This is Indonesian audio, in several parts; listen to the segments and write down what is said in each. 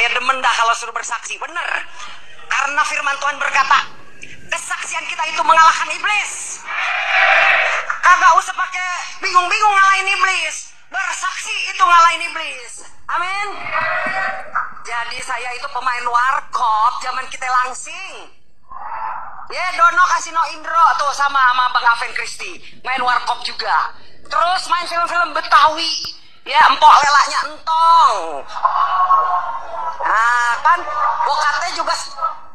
Ayah demen dah kalau suruh bersaksi, bener. Karena firman Tuhan berkata, kesaksian kita itu mengalahkan iblis. Kagak usah pakai bingung-bingung ngalahin iblis. Bersaksi itu ngalahin iblis. Amin. Jadi saya itu pemain warkop zaman kita langsing. Ya, Dono Kasino Indro tuh sama Bang Aven Kristi main warkop juga. Terus main film-film Betawi. Ya, empok lelaknya entong. Nah, kan bokatnya juga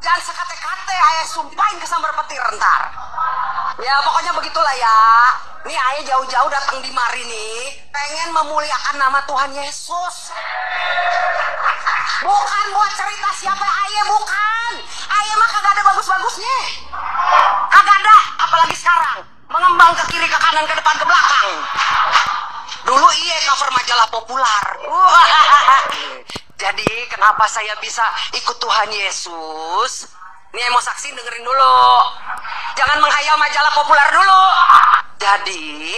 jangan sekate-kate, ayah sumpahin kesambar petir ntar. Ya, pokoknya begitulah ya. Nih ayah jauh-jauh datang di mari nih, pengen memuliakan nama Tuhan Yesus. Bukan buat cerita siapa ayah, bukan. Ayah mah kagak ada bagus-bagusnya. Kagak ada, apalagi sekarang. Mengembang ke kiri, ke kanan, ke depan, ke belakang. Dulu iya cover majalah populer. Jadi kenapa saya bisa ikut Tuhan Yesus? Nih mau saksi dengerin dulu. Jangan menghayal majalah populer dulu. Jadi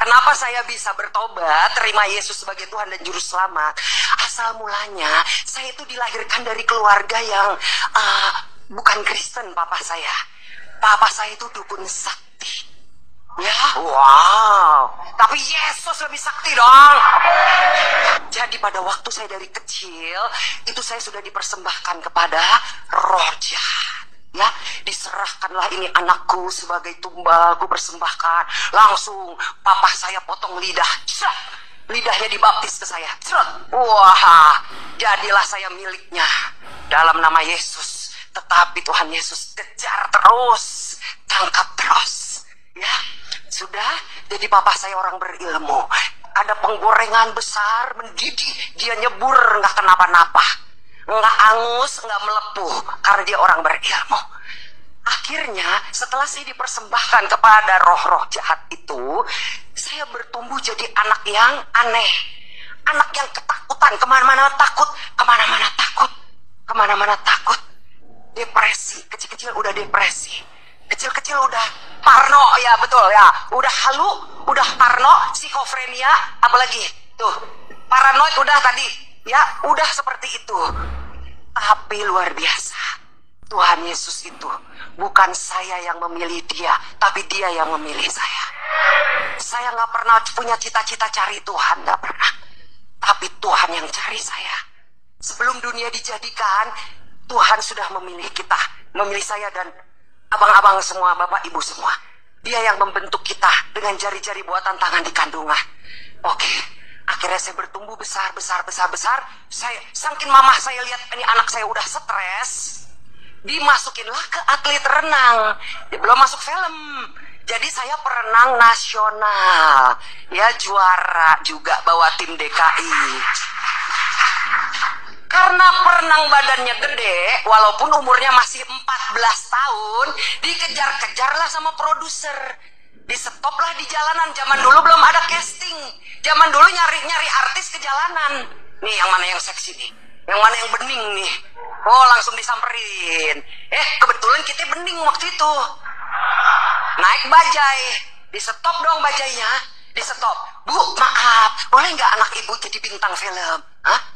kenapa saya bisa bertobat, terima Yesus sebagai Tuhan dan Juru Selamat? Asal mulanya saya itu dilahirkan dari keluarga yang bukan Kristen. Papa saya itu dukun sakti. Ya, wow. Tapi Yesus lebih sakti dong. Jadi pada waktu saya dari kecil, itu saya sudah dipersembahkan kepada roh jahat. Ya, diserahkanlah ini anakku sebagai tumbal, ku persembahkan. Langsung papa saya potong lidah. Lidahnya dibaptis ke saya. Wah, jadilah saya miliknya dalam nama Yesus. Tetapi Tuhan Yesus kejar terus, tangkap terus. Ya, sudah. Jadi papa saya orang berilmu. Ada penggorengan besar, mendidih. Dia nyebur, nggak kenapa-napa. Nggak angus, nggak melepuh. Karena dia orang berilmu. Akhirnya, setelah saya dipersembahkan kepada roh-roh jahat itu, saya bertumbuh jadi anak yang aneh. Anak yang ketakutan, kemana-mana takut. Kemana-mana takut. Kemana-mana takut. Depresi, kecil-kecil udah depresi. Kecil-kecil udah parno, ya betul ya. Udah halu, udah parno, psikofrenia, apalagi tuh paranoid udah tadi, ya udah seperti itu. Tapi luar biasa, Tuhan Yesus itu bukan saya yang memilih dia, tapi dia yang memilih saya. Saya nggak pernah punya cita-cita cari Tuhan, nggak pernah. Tapi Tuhan yang cari saya. Sebelum dunia dijadikan, Tuhan sudah memilih kita, memilih saya dan abang-abang semua, bapak ibu semua. Dia yang membentuk kita dengan jari-jari buatan tangan di kandungan. Oke, akhirnya saya bertumbuh besar. Saya saking mamah saya lihat ini anak saya udah stres, dimasukinlah ke atlet renang. Dia belum masuk film. Jadi saya perenang nasional. Ya, juara juga bawa tim DKI. Karena perenang badannya gede, walaupun umurnya masih 14 tahun, dikejar-kejarlah sama produser. Di-stoplah di jalanan. Zaman dulu belum ada casting. Zaman dulu nyari artis ke jalanan. Nih, yang mana yang seksi nih? Yang mana yang bening nih? Oh, langsung disamperin. Kebetulan kita bening waktu itu. Naik bajai. Di-stop dong bajainya. Di-stop. Bu, maaf. Boleh nggak anak ibu jadi bintang film? Hah?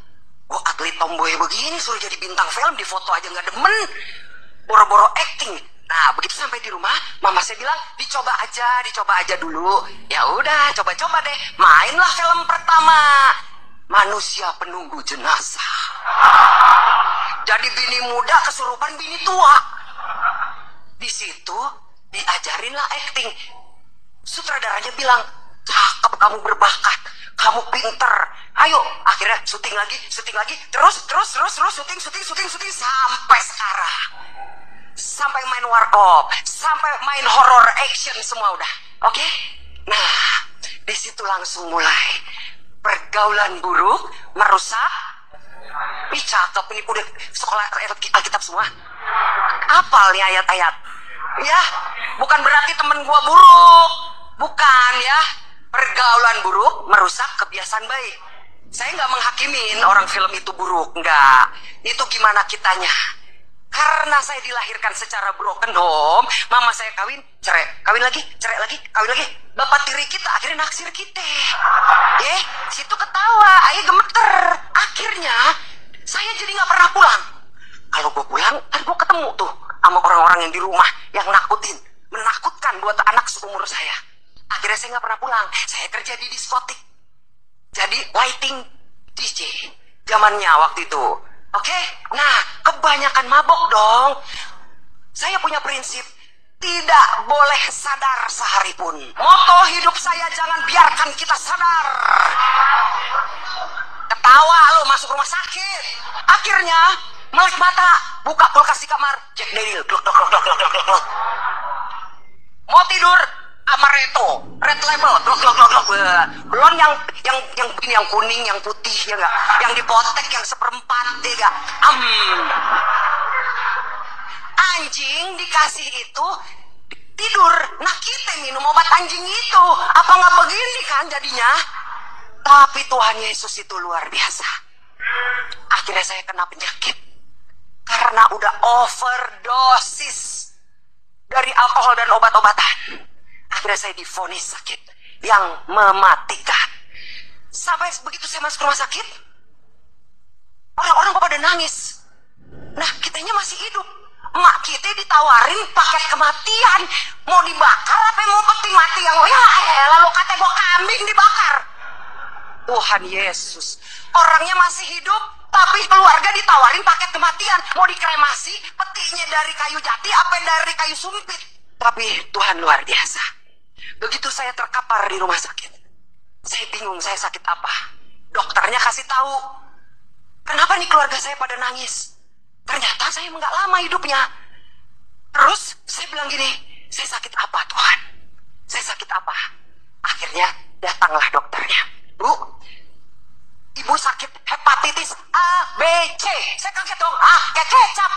Oh, atlet tomboy begini suruh jadi bintang film, di foto aja nggak demen, boro-boro acting. Nah, begitu sampai di rumah, mama saya bilang dicoba aja dulu. Ya udah, coba-coba deh. Mainlah film pertama, Manusia Penunggu Jenazah. Jadi bini muda kesurupan bini tua. Di situ diajarinlah acting. Sutradaranya bilang, cakep, kamu berbakat, kamu pinter. Ayo, akhirnya syuting lagi, terus syuting sampai sekarang. Sampai main warkop, sampai main horror action semua udah. Oke? Nah, di situ langsung mulai pergaulan buruk merusak. Ih, cakep ini udah sekolah Alkitab semua. Apal nih ayat-ayat. Ya, bukan berarti temen gua buruk. Bukan ya. Pergaulan buruk merusak kebiasaan baik. Saya nggak menghakimin orang film itu buruk, nggak. Itu gimana kitanya. Karena saya dilahirkan secara broken home, mama saya kawin, cerai lagi. Bapak tiri kita akhirnya naksir kita. Situ ketawa, ayah gemeter. Akhirnya saya jadi nggak orang yang di rumah yang menakutkan buat anak seumur saya. Akhirnya saya nggak pernah pulang. Saya kerja di diskotik. Jadi lighting DJ zamannya waktu itu. Oke? Nah, kebanyakan mabok dong. Saya punya prinsip, tidak boleh sadar sehari pun. Moto hidup saya, jangan biarkan kita sadar. Ketawa lo masuk rumah sakit. Akhirnya melek mata, buka kulkas di kamar, Jack Daniel, glok glok glok glok glok glok glok. Mau tidur, Amaretto, Red Label, glok glok glok glok. Belum yang begini, yang kuning, yang putih, ya enggak? Yang dipotek, yang seperempat, ya enggak? Anjing dikasih itu tidur. Nah kita minum obat anjing itu, apa nggak begini kan jadinya? Tapi Tuhan Yesus itu luar biasa. Akhirnya saya kena penyakit karena udah overdosis dari alkohol dan obat-obatan. Akhirnya saya divonis sakit yang mematikan. Sampai begitu saya masuk rumah sakit, orang-orang pada nangis. Nah kitanya masih hidup. Mak kita ditawarin paket kematian. Mau dibakar apa mau peti mati yang ya lalu kata gua kambing dibakar. Tuhan Yesus, orangnya masih hidup tapi keluarga ditawarin paket kematian. Mau dikremasi, petinya dari kayu jati apa dari kayu sumpit. Tapi Tuhan luar biasa. Begitu saya terkapar di rumah sakit, saya bingung saya sakit apa. Dokternya kasih tahu, kenapa nih keluarga saya pada nangis. Ternyata saya nggak lama hidupnya. Terus saya bilang gini, saya sakit apa Tuhan? Saya sakit apa? Akhirnya datanglah dokternya. Bu, ibu sakit hepatitis A, B, C. Saya kaget dong, kayak kecap.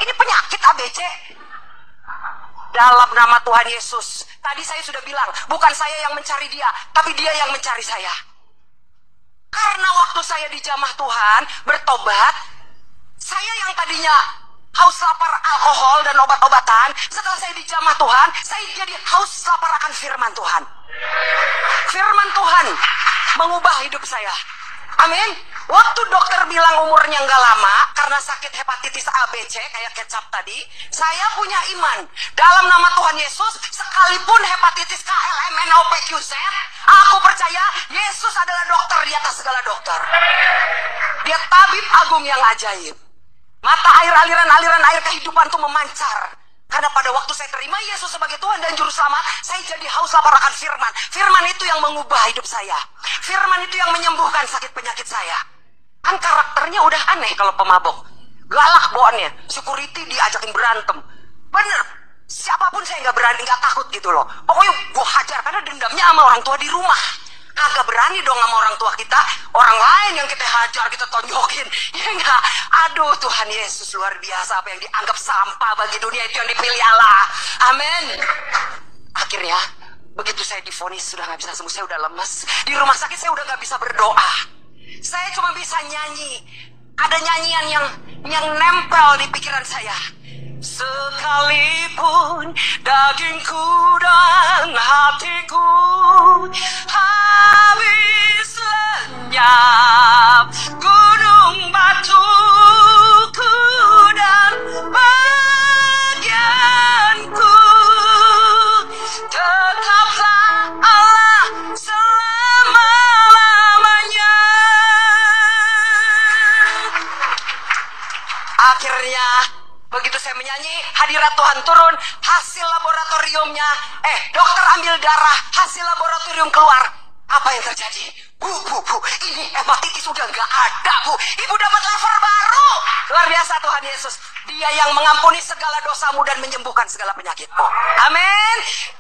Ini penyakit A, B, C. Dalam nama Tuhan Yesus, tadi saya sudah bilang, bukan saya yang mencari dia, tapi dia yang mencari saya. Karena waktu saya dijamah Tuhan, bertobat, saya yang tadinya haus lapar alkohol dan obat-obatan, setelah saya dijamah Tuhan, saya jadi haus lapar akan firman Tuhan. Firman Tuhan mengubah hidup saya. Amin. Waktu dokter bilang umurnya nggak lama karena sakit hepatitis A, B, C kayak kecap tadi, saya punya iman dalam nama Tuhan Yesus. Sekalipun hepatitis K, L, M, N, O, P, Q, Z, aku percaya Yesus adalah dokter di atas segala dokter. Dia tabib agung yang ajaib. Mata air, aliran air kehidupan itu memancar. Karena pada waktu saya terima Yesus sebagai Tuhan dan Juru Selamat, saya jadi haus lapar akan firman. Firman itu yang mengubah hidup saya. Firman itu yang menyembuhkan sakit penyakit saya. Kan karakternya udah aneh kalau pemabok. Galak bawaannya, security diajakin berantem. Bener, siapapun saya nggak berani, nggak takut gitu loh. Pokoknya gue hajar karena dendamnya sama orang tua di rumah. Kagak berani dong sama orang tua kita. Orang lain yang kita hajar, kita tonjokin. Ya enggak? Aduh Tuhan Yesus luar biasa. Apa yang dianggap sampah bagi dunia itu yang dipilih Allah. Amin. Akhirnya begitu saya divonis sudah nggak bisa sembuh, saya udah lemes. Di rumah sakit saya udah nggak bisa berdoa. Saya cuma bisa nyanyi. Ada nyanyian yang nempel di pikiran saya. Sekalipun dagingku dan hatiku habis lenyap, gunung batuku dan bagianku, tetaplah Allah selama-lamanya. Akhirnya begitu saya menyanyi, hadirat Tuhan turun, hasil laboratoriumnya, dokter ambil darah, hasil laboratorium keluar. Apa yang terjadi? Bu, ini hepatitis udah nggak ada, Bu. Ibu dapat lever baru. Luar biasa Tuhan Yesus. Dia yang mengampuni segala dosamu dan menyembuhkan segala penyakitmu. Amin.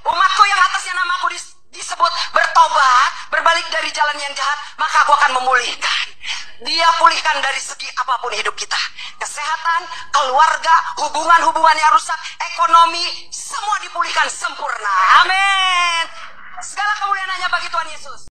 Umatku yang atasnya namaku disebut bertobat, berbalik dari jalan yang jahat, maka aku akan memulihkan. Dia pulihkan dari segi apapun hidup kita. Kesehatan, keluarga, hubungan-hubungan yang rusak, ekonomi, semua dipulihkan sempurna. Amin. Segala kemuliaan hanya bagi Tuhan Yesus.